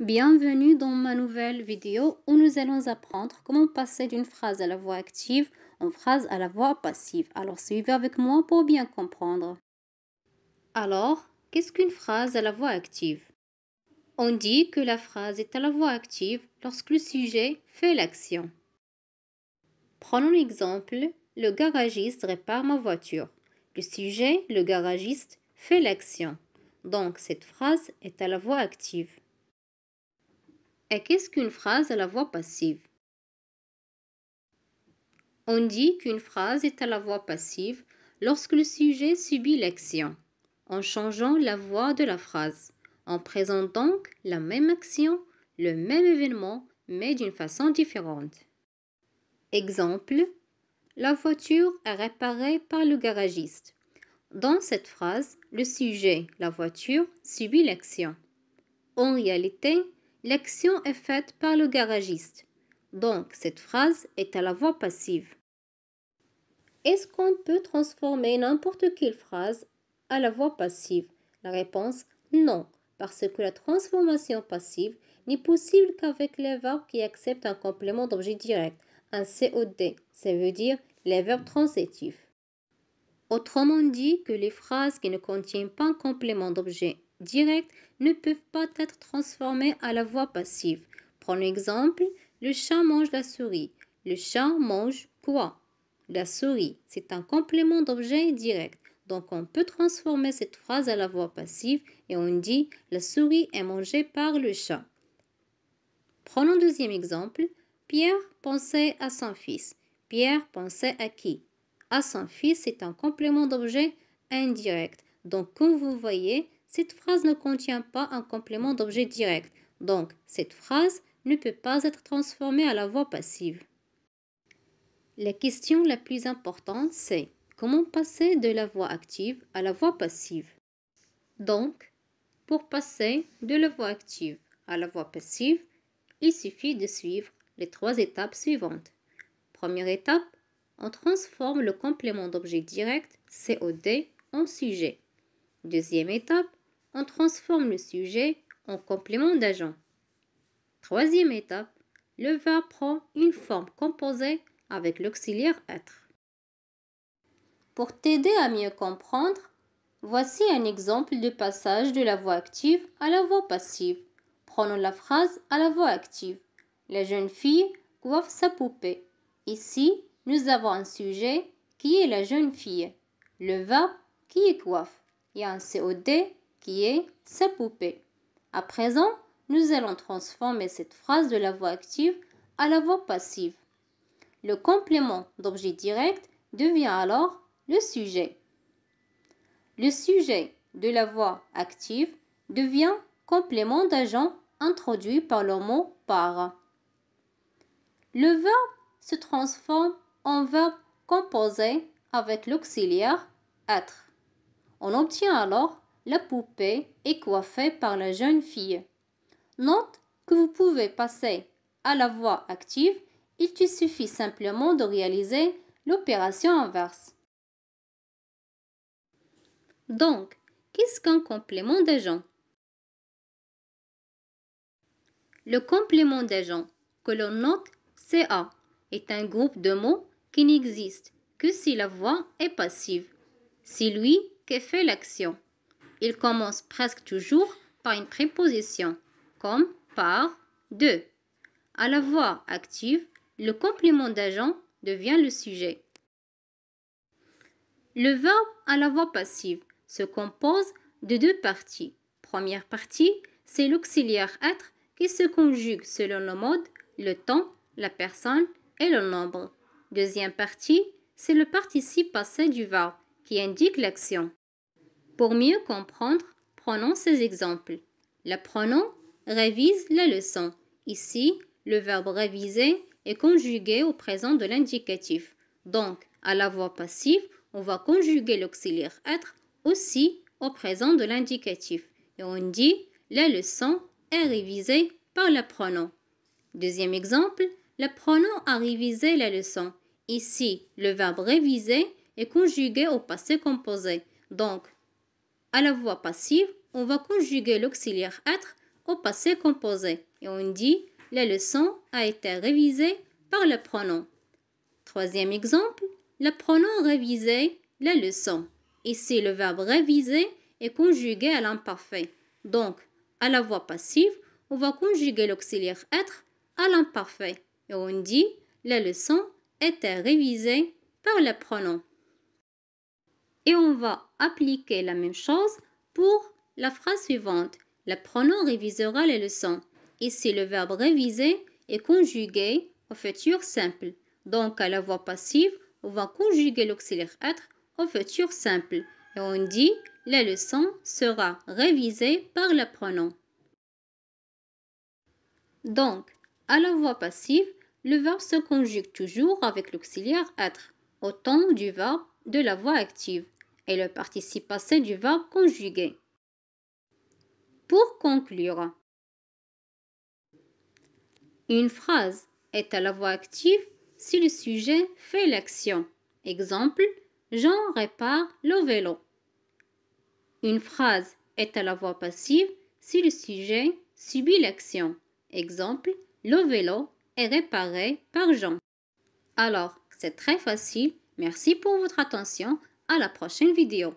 Bienvenue dans ma nouvelle vidéo où nous allons apprendre comment passer d'une phrase à la voix active en phrase à la voix passive. Alors suivez avec moi pour bien comprendre. Alors, qu'est-ce qu'une phrase à la voix active? On dit que la phrase est à la voix active lorsque le sujet fait l'action. Prenons l'exemple, le garagiste répare ma voiture. Le sujet, le garagiste, fait l'action. Donc cette phrase est à la voix active. Et qu'est-ce qu'une phrase à la voix passive? On dit qu'une phrase est à la voix passive lorsque le sujet subit l'action, en changeant la voix de la phrase, en présentant donc la même action, le même événement, mais d'une façon différente. Exemple, la voiture est réparée par le garagiste. Dans cette phrase, le sujet, la voiture, subit l'action. En réalité, l'action est faite par le garagiste. Donc, cette phrase est à la voix passive. Est-ce qu'on peut transformer n'importe quelle phrase à la voix passive? La réponse, non, parce que la transformation passive n'est possible qu'avec les verbes qui acceptent un complément d'objet direct, un COD, ça veut dire les verbes transitifs. Autrement dit que les phrases qui ne contiennent pas un complément d'objet direct ne peuvent pas être transformées à la voix passive. Prenons l'exemple, le chat mange la souris. Le chat mange quoi? La souris, c'est un complément d'objet direct. Donc on peut transformer cette phrase à la voix passive et on dit la souris est mangée par le chat. Prenons deuxième exemple. Pierre pensait à son fils. Pierre pensait à qui? À son fils, c'est un complément d'objet indirect. Donc, comme vous voyez, cette phrase ne contient pas un complément d'objet direct. Donc, cette phrase ne peut pas être transformée à la voix passive. La question la plus importante, c'est comment passer de la voix active à la voix passive? Donc, pour passer de la voix active à la voix passive, il suffit de suivre les trois étapes suivantes. Première étape, on transforme le complément d'objet direct COD en sujet. Deuxième étape, on transforme le sujet en complément d'agent. Troisième étape, le verbe prend une forme composée avec l'auxiliaire être. Pour t'aider à mieux comprendre, voici un exemple de passage de la voix active à la voix passive. Prenons la phrase à la voix active. La jeune fille coiffe sa poupée. Ici, nous avons un sujet qui est la jeune fille, le verbe qui est coiffe et un COD qui est sa poupée. À présent, nous allons transformer cette phrase de la voix active à la voix passive. Le complément d'objet direct devient alors le sujet. Le sujet de la voix active devient complément d'agent introduit par le mot par. Le verbe se transforme en verbe composé avec l'auxiliaire être. On obtient alors la poupée est coiffée par la jeune fille. Note que vous pouvez passer à la voix active, il te suffit simplement de réaliser l'opération inverse. Donc, qu'est-ce qu'un complément d'agent? Le complément d'agent que l'on note CA est un groupe de mots qui n'existe que si la voix est passive. C'est lui qui fait l'action. Il commence presque toujours par une préposition, comme par, de. À la voix active, le complément d'agent devient le sujet. Le verbe à la voix passive se compose de deux parties. Première partie, c'est l'auxiliaire être qui se conjugue selon le mode, le temps, la personne et le nombre. Deuxième partie, c'est le participe passé du verbe qui indique l'action. Pour mieux comprendre, prenons ces exemples. L'apprenant révise la leçon. Ici, le verbe réviser est conjugué au présent de l'indicatif. Donc, à la voix passive, on va conjuguer l'auxiliaire être aussi au présent de l'indicatif. Et on dit la leçon est révisée par l'apprenant. Deuxième exemple, l'apprenant a révisé la leçon. Ici, le verbe réviser est conjugué au passé composé. Donc, à la voix passive, on va conjuguer l'auxiliaire être au passé composé et on dit la leçon a été révisée par le pronom. Troisième exemple, le pronom réviser la leçon. Ici, le verbe réviser est conjugué à l'imparfait. Donc, à la voix passive, on va conjuguer l'auxiliaire être à l'imparfait et on dit la leçon était révisée par le pronom. Et on va appliquer la même chose pour la phrase suivante. Le pronom révisera les leçons. Ici, le verbe réviser est conjugué au futur simple. Donc, à la voix passive, on va conjuguer l'auxiliaire être au futur simple. Et on dit la leçon sera révisée par le pronom. Donc, à la voix passive, le verbe se conjugue toujours avec l'auxiliaire être, au temps du verbe de la voix active et le participe passé du verbe conjugué. Pour conclure, une phrase est à la voix active si le sujet fait l'action. Exemple, Jean répare le vélo. Une phrase est à la voix passive si le sujet subit l'action. Exemple, le vélo est réparé par Jean. Alors, c'est très facile. Merci pour votre attention. À la prochaine vidéo.